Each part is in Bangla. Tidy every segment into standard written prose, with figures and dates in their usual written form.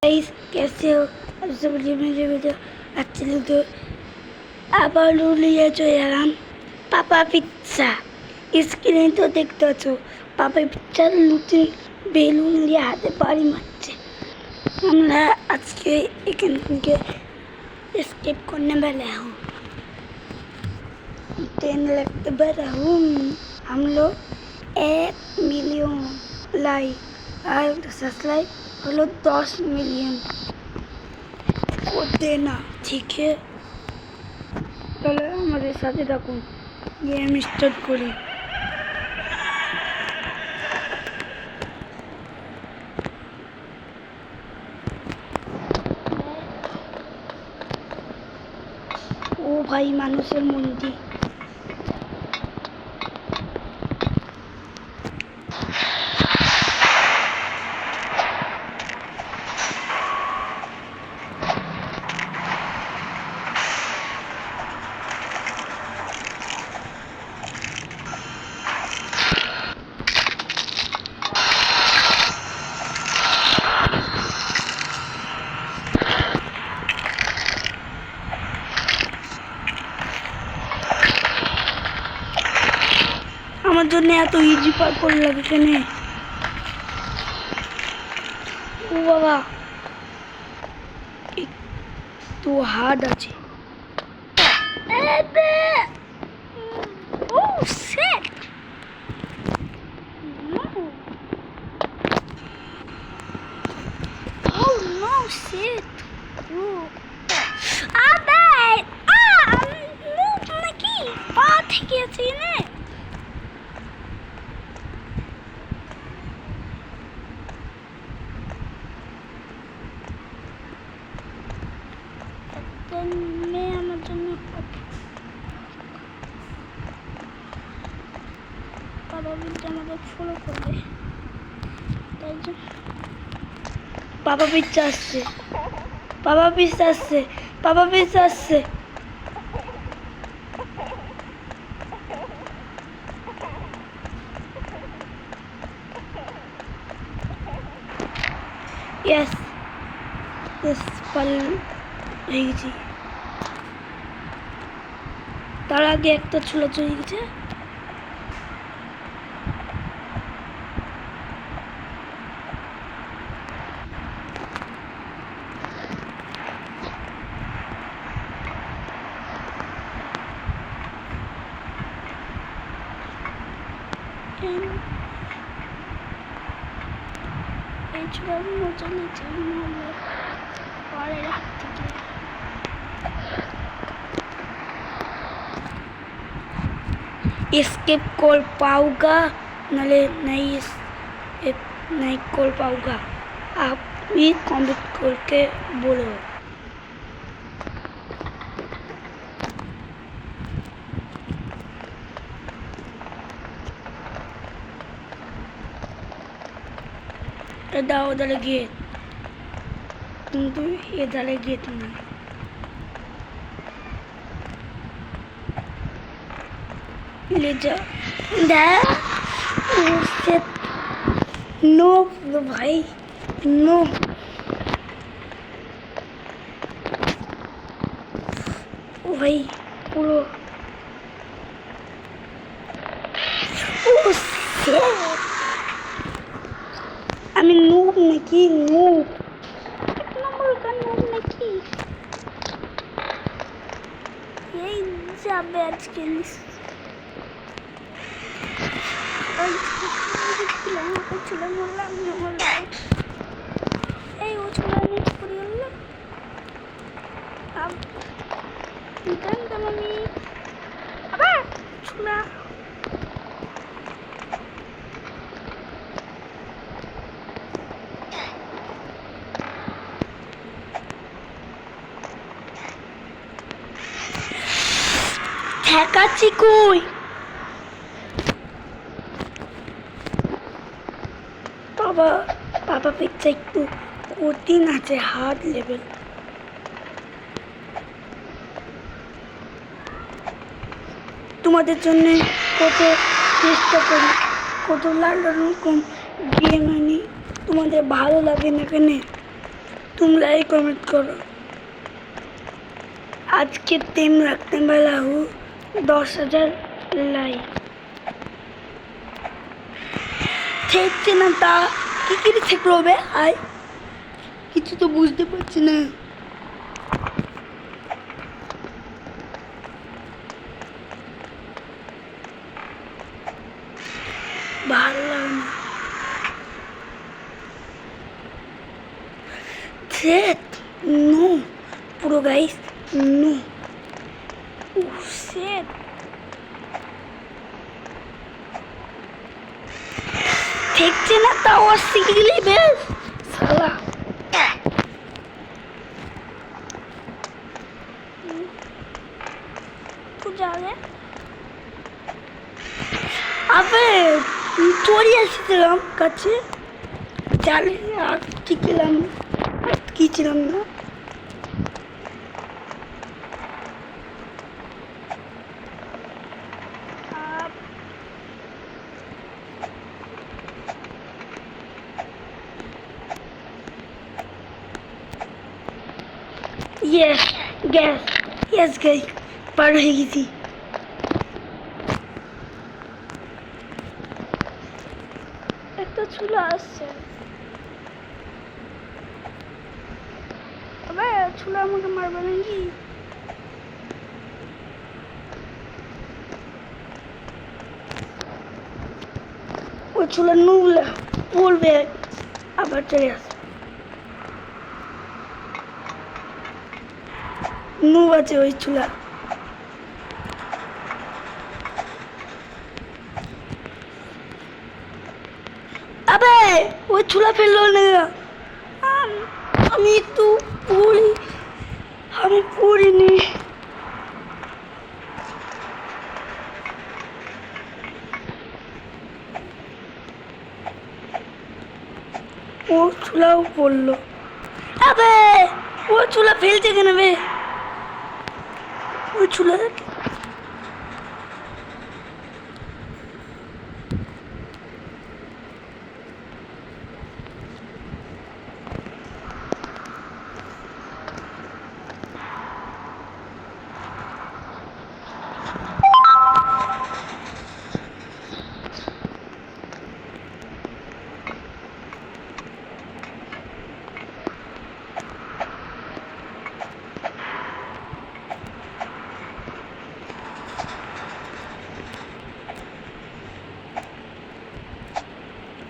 गाइस कैसे हो अब सब मेरे वीडियो अच्छे लगे तो আবার লিয়ে চলে এলাম পাপা পিৎজা স্ক্রিনে তো দেখতে পাচ্ছ পাপা পিৎজা নতুন বেলুন দিয়ে হাতে বাড়ি মারছে আমরা আজকে এখান থেকে एस्केप करने वाले हूँ 10 लाख बड़ा हूँ हम लोग 1 मिलियन लाइक और सब्सक्राइब हलो 10 मिलियन को देना ठीक है चलो हमारे साथ থাকুন गेम स्टार्ट करी ओ भाई मानुषের মন্দির আমার জন্য এত ইজি পারপল লাগে কেন ও বাবা একটু হার্ড আছে ও সেট ও নো সেট ও আবে নাকি পা থেকে আছে না মেয়ে আমার জন্য বাবা কিন্তু আমাকে ফলো করবে তাই জন্য বাবা পিৎজা আসছে বাবা পিৎজা আসছে বাবা পিৎজা আসছে यस यस पल গেছি তার আগে একটা ছোলা চলে গেছে এই ছোলার মজা নিতে পরে রাখতে গিয়ে एस्केप कर पाऊंगा नहीं कर पाऊंगा आप भी कमेंट करके बोलो उधर गेट কিন্তু এধারে গেট নেই ले जा नो भाई नो भाई पूरा আমি নুব নাকি নুব এক নম্বর গান নুব নাকি এই যাবে আজকে ছোলা মরলাম এই ও ছোলা নিয়ে পড়ে গেল জানতাম আমি আবার ছোলা ঠেকাচ্ছি কই পাপা পিৎজা একটু কঠিন আছে হার্ড লেভেল তোমাদের জন্য কত চেষ্টা করি কত রকম গেম আনি তোমাদের ভালো লাগে না কেন तुम लाइक कमेंट करो। आज के टीम रखने वाला हूँ 10,000 लाइक। ঠেকছে না তা কি কি ঠেকলো বে? আয় কিছু তো বুঝতে পারছি না। ভালো লাগে না। Shit, no, পুরো গাইস no. Oh shit. ঠেকছে না তাও শিখে গেলি বেশ শালা। तू जा रे। আবে চড়ি আসছিলাম কাছে জানি আর টিকলাম কি ছিলাম না। Yes, guys, পার হয়ে গেছি। একটা চুলা আসছে। আবে চুলা আমাকে মারবে নাকি? ওই চুলা নুবলে বলবে আবার চলে আসবে। নুব আছে ওই চুলা। আবে ওই চুলা ফেললো না। আমি একটু আমি পড়িনি। ও চুলাও পড়লো। আবে ও চুলা ফেলছে কেন বে? ওই চুলা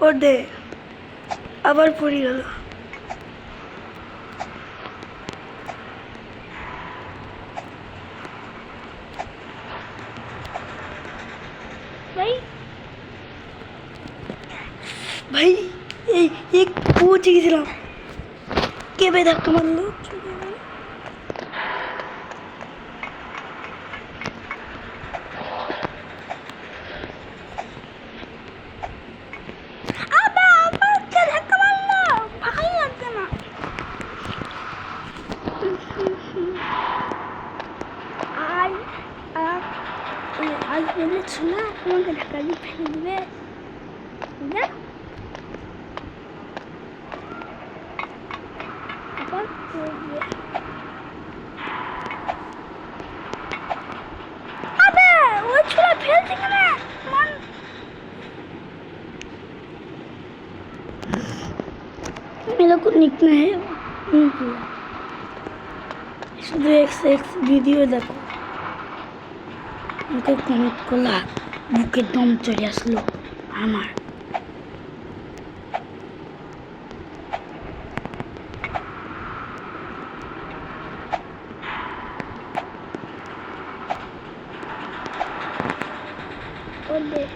ওর দে আবার পড়ে গেল। ভাই এই পৌঁছে গেছিলাম। কে বে ধাক্কা মারলো? আজ বলেছ না তোমাকে ঢাকা দিয়ে ফেলে দিবে না? আবার করবে। আবে ওই ছোলা ফেলছে কেন? मेरा को निकना है শুধু এক্স ভিডিও দেখো। আমাকে কমেন্ট করলা বুকে দম চলে আসলো আমার। ওদের